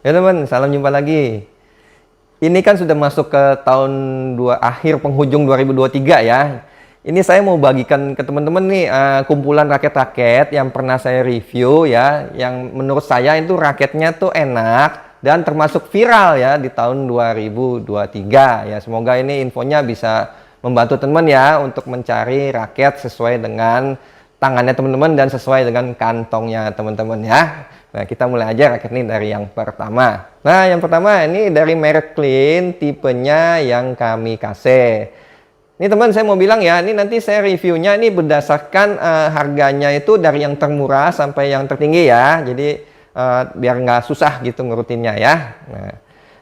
Ya teman, salam jumpa lagi. Ini kan sudah masuk ke tahun akhir penghujung 2023 ya. Ini saya mau bagikan ke teman-teman nih kumpulan raket-raket yang pernah saya review ya, yang menurut saya itu raketnya tuh enak dan termasuk viral ya di tahun 2023 ya. Semoga ini infonya bisa membantu teman ya untuk mencari raket sesuai dengan tangannya teman-teman dan sesuai dengan kantongnya teman-teman ya. Nah, kita mulai aja raket ini dari yang pertama. Nah, yang pertama ini dari merek Clean, tipenya yang Kamikaze. Ini teman, saya mau bilang ya, ini nanti saya reviewnya ini berdasarkan harganya itu dari yang termurah sampai yang tertinggi ya. Jadi biar nggak susah gitu ngurutinnya ya.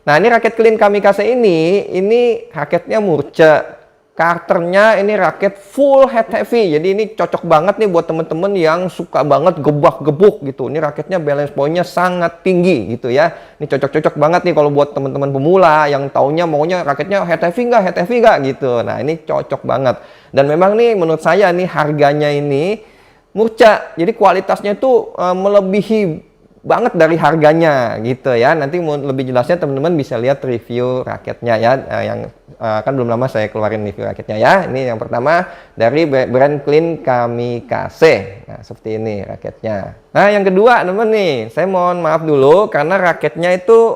Nah, ini raket Clean Kamikaze ini raketnya murce. Karakternya ini raket full head heavy, jadi ini cocok banget nih buat temen-temen yang suka banget gebak-gebuk gitu. Ini raketnya balance point-nya sangat tinggi gitu ya. Ini cocok-cocok banget nih kalau buat temen-temen pemula yang taunya maunya raketnya head heavy nggak gitu. Nah ini cocok banget. Dan memang nih menurut saya nih harganya ini murca, jadi kualitasnya tuh melebihi banget dari harganya gitu ya. Nanti mau lebih jelasnya teman-teman bisa lihat review raketnya ya, yang kan belum lama saya keluarin review raketnya ya. Ini yang pertama dari brand Clean Kamikaze. Nah seperti ini raketnya. Nah yang kedua teman nih, saya mohon maaf dulu karena raketnya itu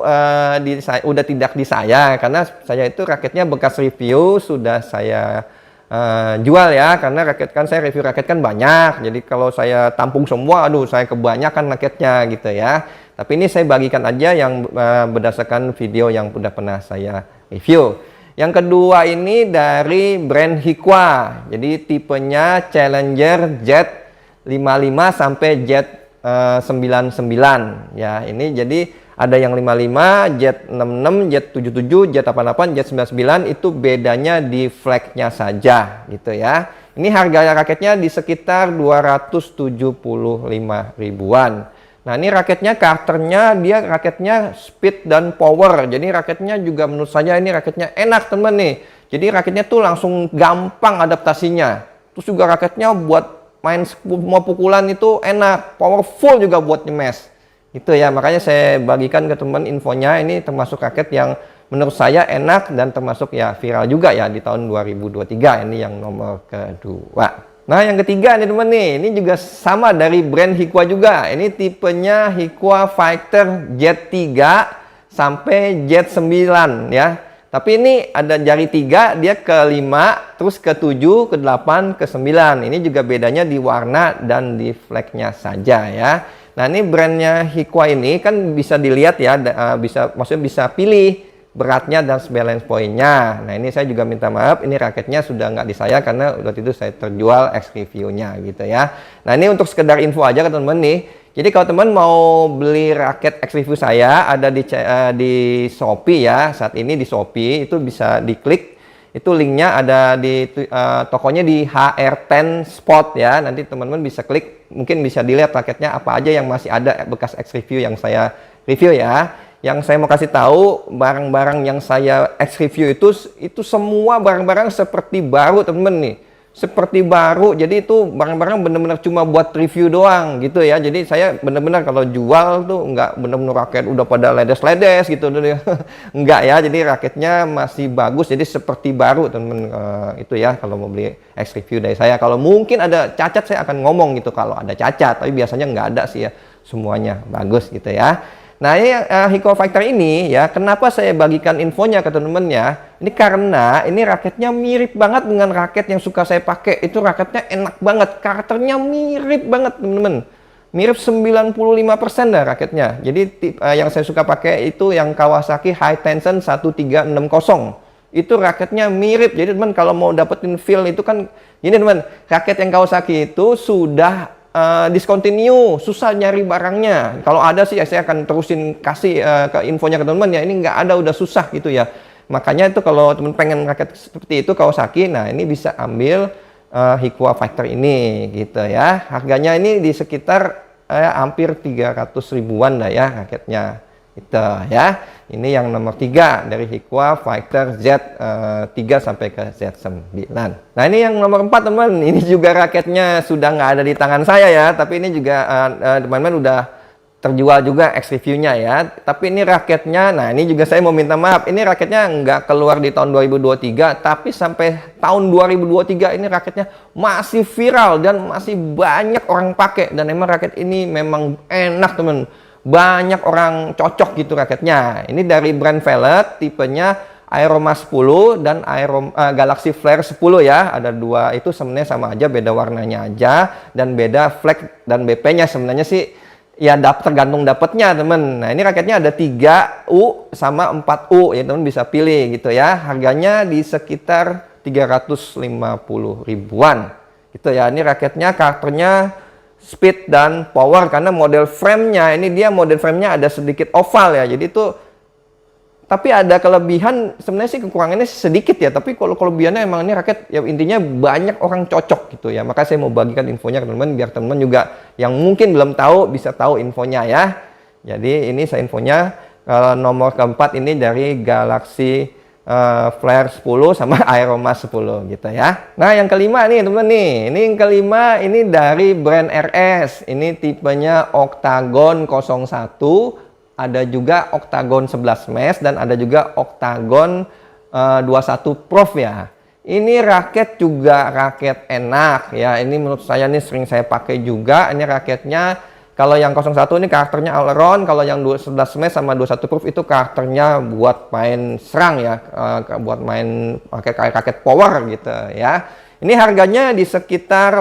udah tidak di saya, karena saya itu raketnya bekas review sudah saya jual ya, karena raket kan saya review raket kan banyak, jadi kalau saya tampung semua aduh saya kebanyakan raketnya gitu ya. Tapi ini saya bagikan aja yang berdasarkan video yang udah pernah saya review. Yang kedua ini dari brand Hikwa, jadi tipenya Challenger Jet 55 sampai Jet 99 ya. Ini jadi ada yang 55, Jet 66, Jet 77, Jet 88, Jet 99, itu bedanya di flagnya saja gitu ya. Ini harga raketnya di sekitar 275 ribuan. Nah ini raketnya, karakternya dia raketnya speed dan power. Jadi raketnya juga menurut saya ini raketnya enak teman nih. Jadi raketnya tuh langsung gampang adaptasinya. Terus juga raketnya buat main semua pukulan itu enak, powerful juga buat nyemes. Itu ya, makanya saya bagikan ke teman infonya. Ini termasuk raket yang menurut saya enak dan termasuk ya viral juga ya di tahun 2023. Ini yang nomor kedua. Nah yang ketiga nih teman nih, ini juga sama dari brand Hikwa juga. Ini tipenya Hikwa Fighter Jet 3 sampai Jet 9 ya. Tapi ini ada jari 3, dia ke 5, terus ke 7, ke 8, ke 9. Ini juga bedanya di warna dan di flagnya saja ya. Nah ini brandnya Hikwa ini kan bisa dilihat ya, maksudnya bisa pilih beratnya dan balance point-nya. Nah ini saya juga minta maaf, ini raketnya sudah nggak di saya karena waktu itu saya terjual ex review-nya gitu ya. Nah ini untuk sekedar info aja ke teman-teman nih. Jadi kalau teman mau beli raket ex review saya ada di Shopee ya, saat ini di Shopee itu bisa diklik. Itu linknya ada di tokonya di HR10 Spot ya. Nanti teman-teman bisa klik, mungkin bisa dilihat raketnya apa aja yang masih ada bekas X review yang saya review ya. Yang saya mau kasih tahu, barang-barang yang saya X review itu semua barang-barang seperti baru teman-teman nih. Seperti baru, jadi itu barang-barang bener-bener cuma buat review doang gitu ya. Jadi saya bener-bener kalau jual tuh nggak bener-bener raket udah pada ledes-ledes gitu enggak ya. Jadi raketnya masih bagus, jadi seperti baru teman-teman. Itu ya kalau mau beli X review dari saya. Kalau mungkin ada cacat saya akan ngomong gitu kalau ada cacat, tapi biasanya nggak ada sih ya, semuanya bagus gitu ya. Nah ini Hikwa Fighter ini ya, kenapa saya bagikan infonya ke teman-teman ya? Ini karena ini raketnya mirip banget dengan raket yang suka saya pakai. Itu raketnya enak banget, karakternya mirip banget teman-teman. Mirip 95% dah raketnya. Jadi yang saya suka pakai itu yang Kawasaki High Tension 1360. Itu raketnya mirip. Jadi teman kalau mau dapetin feel itu kan ini teman, raket yang Kawasaki itu sudah discontinue, susah nyari barangnya. Kalau ada sih saya akan terusin kasih ke infonya ke teman-teman ya. Ini nggak ada, udah susah gitu ya. Makanya itu kalau teman pengen raket seperti itu Kawasaki, nah ini bisa ambil Hikwa Fighter ini gitu ya. Harganya ini di sekitar hampir 300 ribuan dah ya raketnya. Itu ya. Ini yang nomor 3 dari Hikwa Fighter Z3 sampai ke Z9. Nah ini yang nomor 4 teman. Ini juga raketnya sudah nggak ada di tangan saya ya, tapi ini juga teman-teman udah terjual juga X reviewnya ya. Tapi ini raketnya, nah ini juga saya mau minta maaf, ini raketnya nggak keluar di tahun 2023, tapi sampai tahun 2023 ini raketnya masih viral dan masih banyak orang pakai. Dan emang raket ini memang enak temen, banyak orang cocok gitu raketnya. Ini dari brand Velvet, tipenya Aeroma 10 dan Galaxy Flare 10 ya. Ada dua itu sebenarnya sama aja, beda warnanya aja dan beda flag dan BP-nya sebenarnya sih ya tergantung dapatnya temen. Nah ini raketnya ada 3U sama 4U ya, temen bisa pilih gitu ya. Harganya di sekitar 350 ribuan gitu ya. Ini raketnya, karakternya speed dan power karena model frame-nya ini, dia model frame-nya ada sedikit oval ya. Jadi itu tapi ada kelebihan, sebenarnya sih kekurangannya sedikit ya, tapi kalau kelebihannya emang ini raket ya intinya banyak orang cocok gitu ya. Maka saya mau bagikan infonya ke teman-teman biar teman-teman juga yang mungkin belum tahu bisa tahu infonya ya. Jadi ini saya infonya nomor keempat ini dari Galaxy Flare 10 sama Aeroma 10 gitu ya. Nah yang kelima nih teman-teman nih, ini yang kelima ini dari brand RS, ini tipenya Octagon 01. Ada juga Octagon 11 mesh dan ada juga Octagon 21 Prof ya. Ini raket juga raket enak ya. Ini menurut saya nih sering saya pakai juga. Ini raketnya kalau yang 01 ini karakternya all around, kalau yang 11 mesh sama 21 Prof itu karakternya buat main serang ya, buat main pakai raket power gitu ya. Ini harganya di sekitar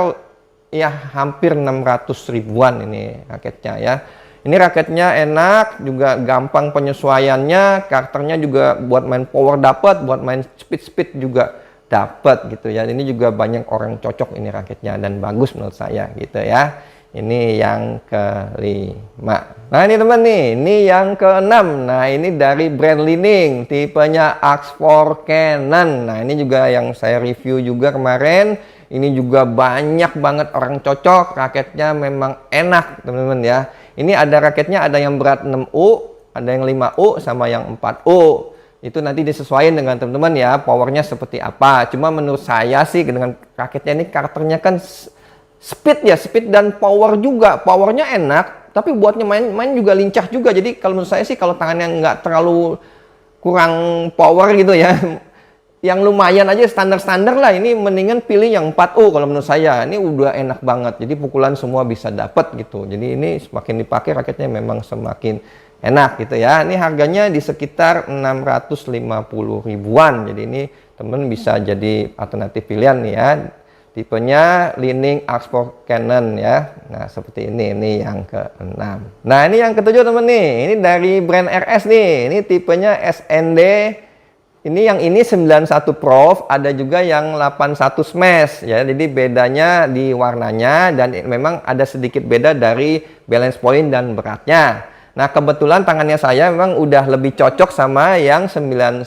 ya hampir 600 ribuan ini raketnya ya. Ini raketnya enak, juga gampang penyesuaiannya, karakternya juga buat main power dapat, buat main speed juga dapat gitu ya. Ini juga banyak orang cocok ini raketnya dan bagus menurut saya gitu ya. Ini yang kelima. Nah ini teman nih, ini yang keenam. Nah ini dari brand Li-Ning, tipenya X4 Canon. Nah ini juga yang saya review juga kemarin. Ini juga banyak banget orang cocok, raketnya memang enak teman-teman ya. Ini ada raketnya, ada yang berat 6U, ada yang 5U, sama yang 4U. Itu nanti disesuaikan dengan teman-teman ya, powernya seperti apa. Cuma menurut saya sih dengan raketnya ini karakternya kan speed ya, speed dan power juga. Powernya enak, tapi buatnya main juga lincah juga. Jadi kalau menurut saya sih kalau tangannya nggak terlalu kurang power gitu ya, yang lumayan aja standar-standar lah, ini mendingan pilih yang 4U kalau menurut saya. Ini udah enak banget, jadi pukulan semua bisa dapat gitu. Jadi ini semakin dipakai raketnya memang semakin enak gitu ya. Ini harganya di sekitar 650 ribuan. Jadi ini temen bisa jadi alternatif pilihan nih ya. Tipenya Li-Ning X4 Canon ya. Nah seperti ini yang ke-6. Nah ini yang ketujuh temen nih, ini dari brand RS nih. Ini tipenya SND. Ini yang ini 91 Prof, ada juga yang 81 Smash ya. Jadi bedanya di warnanya dan memang ada sedikit beda dari balance point dan beratnya. Nah, kebetulan tangannya saya memang udah lebih cocok sama yang 91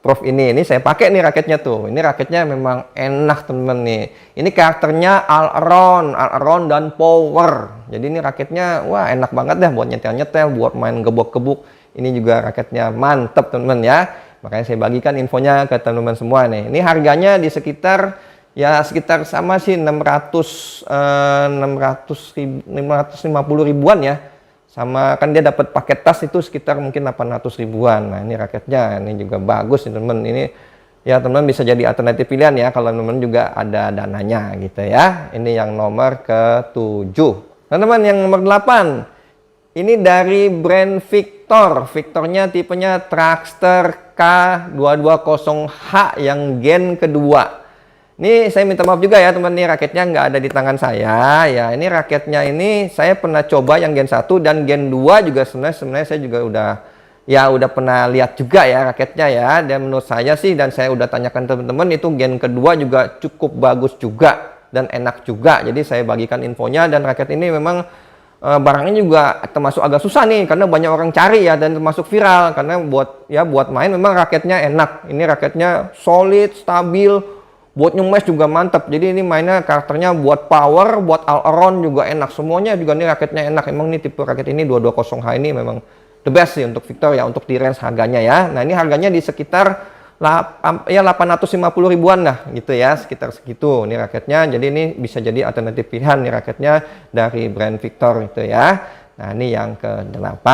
Prof ini. Ini saya pakai nih raketnya tuh. Ini raketnya memang enak teman-teman nih. Ini karakternya all around dan power. Jadi ini raketnya wah enak banget dah buat nyetel-nyetel, buat main gebuk-gebuk. Ini juga raketnya mantep teman-teman ya. Makanya saya bagikan infonya ke teman-teman semua nih. Ini harganya di sekitar ya sekitar sama sih 550 ribuan ya. Sama kan dia dapat paket tas itu sekitar mungkin 800 ribuan. Nah, ini raketnya ini juga bagus nih teman-teman. Ini ya teman-teman bisa jadi alternatif pilihan ya kalau teman-teman juga ada dananya gitu ya. Ini yang nomor ke-7. Teman-teman yang nomor 8. Ini dari brand Victor. Victornya tipenya Traxxter K220H yang gen kedua. Ini saya minta maaf juga ya teman, nih raketnya nggak ada di tangan saya. Ya ini raketnya ini saya pernah coba yang gen 1 dan gen 2 juga sebenarnya saya juga udah pernah lihat juga ya raketnya ya. Dan menurut saya sih, dan saya udah tanyakan teman-teman, itu gen kedua juga cukup bagus juga dan enak juga. Jadi saya bagikan infonya, dan raket ini memang barangnya juga termasuk agak susah nih karena banyak orang cari ya, dan termasuk viral karena buat main memang raketnya enak. Ini raketnya solid, stabil, buat nyemes juga mantap. Jadi ini mainnya karakternya buat power, buat all around juga enak. Semuanya juga nih raketnya enak. Emang nih tipe raket ini 220H ini memang the best sih untuk Victor ya, untuk di range harganya ya. Nah ini harganya di sekitar 850 ribuan lah gitu ya, sekitar segitu ini raketnya. Jadi ini bisa jadi alternatif pilihan nih raketnya dari brand Victor itu ya. Nah, ini yang ke-8.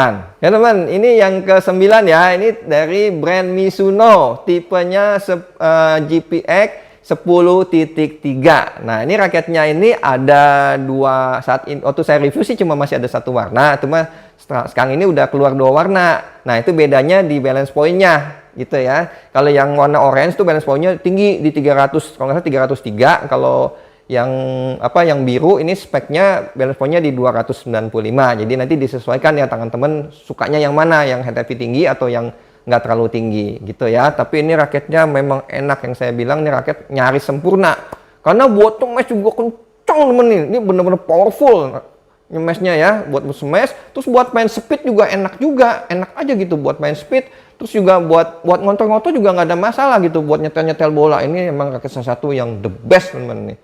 Ya, teman, ini yang ke-9 ya. Ini dari brand Mizuno, tipenya GPX 10.3. Nah, ini raketnya ini ada dua, saat ini waktu saya review sih cuma masih ada satu warna, cuma sekarang ini udah keluar dua warna. Nah, itu bedanya di balance point-nya gitu ya. Kalau yang warna orange tuh balance point-nya tinggi di 300, kalau nggak salah 303. Kalau yang biru ini speknya balance point-nya di 295. Jadi nanti disesuaikan ya tangan temen sukanya yang mana, yang head heavy tinggi atau yang nggak terlalu tinggi gitu ya. Tapi ini raketnya memang enak, yang saya bilang ini raket nyaris sempurna. Karena buat smash juga kencang temen nih. Ini bener-bener powerful nyemesnya ya, buat smash. Terus buat main speed juga enak juga, enak aja gitu buat main speed. Terus juga buat ngontor-ngontor juga nggak ada masalah gitu, buat nyetel-nyetel bola. Ini emang raket salah satu yang the best temen nih.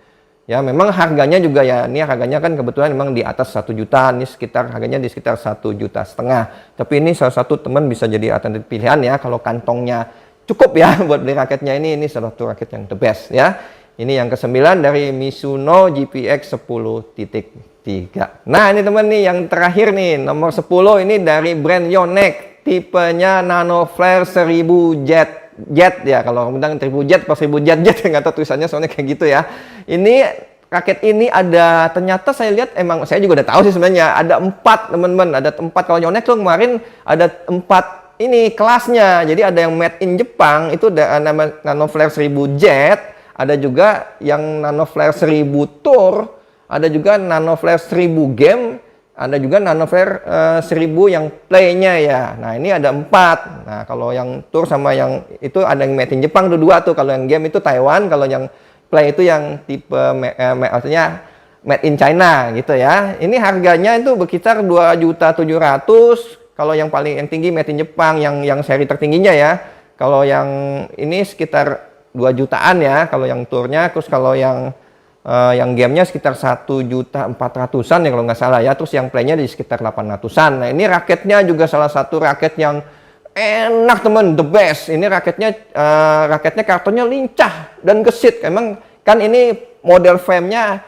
Ya, memang harganya juga ya, ini harganya kan kebetulan memang di atas 1 juta, ini harganya di sekitar 1,5 juta. Tapi ini salah satu teman bisa jadi alternatif pilihan ya, kalau kantongnya cukup ya buat beli raketnya ini salah satu raket yang the best ya. Ini yang ke-9 dari Mizuno GPX 10.3. Nah, ini teman nih yang terakhir nih, nomor 10 ini dari brand Yonex, tipenya Nano Flare 1000 Jet ya, kalau bilang 1000 Jet pas 1000 Jet nggak tahu tulisannya soalnya kayak gitu ya. Ini raket ini ada, ternyata saya lihat, emang saya juga udah tahu sih sebenarnya ada 4 teman-teman, ada 4. Kalau Yonex tuh kemarin ada 4 ini kelasnya. Jadi ada yang made in Jepang itu ada nama Nano Flare 1000 Jet, ada juga yang Nano Flare 1000 Tour, ada juga Nano Flare 1000 Game, ada juga Nano Flare 1000 yang play-nya ya. Nah, ini ada 4. Nah, kalau yang Tour sama yang itu ada yang made in Jepang tuh 2 tuh. Kalau yang game itu Taiwan, kalau yang play itu yang tipe artinya made in China gitu ya. Ini harganya itu berkisar 2.700.000. Kalau yang tinggi made in Jepang, yang seri tertingginya ya. Kalau yang ini sekitar 2 jutaan ya kalau yang Tournya. Terus kalau yang gamenya sekitar 1.400.000-an ya kalau nggak salah ya. Terus yang playnya di sekitar 800-an. Nah, ini raketnya juga salah satu raket yang enak teman, the best. Ini raketnya kartonnya lincah dan gesit. Emang kan ini model frame-nya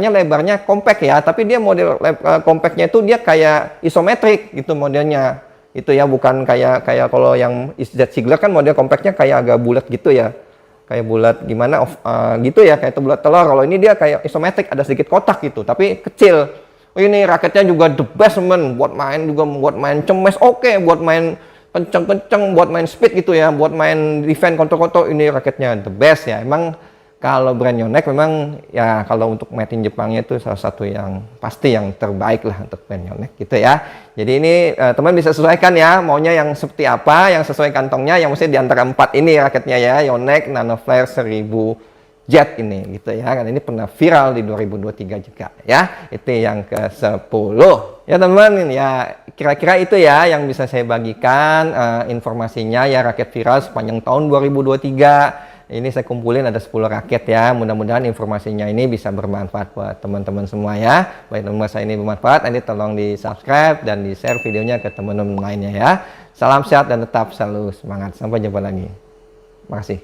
lebarnya compact ya, tapi dia model compactnya itu dia kayak isometrik gitu modelnya. Itu ya, bukan kayak kalau yang Z Sigler kan model compactnya kayak agak bulat gitu ya. Kayak bulat gimana gitu ya, kayak bulat telur. Kalau ini dia kayak isometrik, ada sedikit kotak gitu, tapi kecil. Ini raketnya juga the best temen, buat main cemes oke, buat main kenceng-kenceng, buat main speed gitu ya, buat main defense konto-konto, ini raketnya the best ya. Emang kalau brand Yonex memang ya, kalau untuk made in Jepangnya itu salah satu yang pasti yang terbaik lah untuk brand Yonex gitu ya. Jadi ini teman bisa sesuaikan ya, maunya yang seperti apa, yang sesuai kantongnya, yang mesti di antara 4 ini raketnya ya, Yonex Nano Flare 1000 Jet ini gitu ya. Karena ini pernah viral di 2023 juga ya. Itu yang ke-10. Ya teman-teman, ya kira-kira itu ya yang bisa saya bagikan informasinya ya, raket viral sepanjang tahun 2023. Ini saya kumpulin ada 10 raket ya. Mudah-mudahan informasinya ini bisa bermanfaat buat teman-teman semua ya. Baik teman-teman saya ini bermanfaat, nanti tolong di subscribe dan di share videonya ke teman-teman lainnya ya. Salam sehat dan tetap selalu semangat. Sampai jumpa lagi. Terima kasih.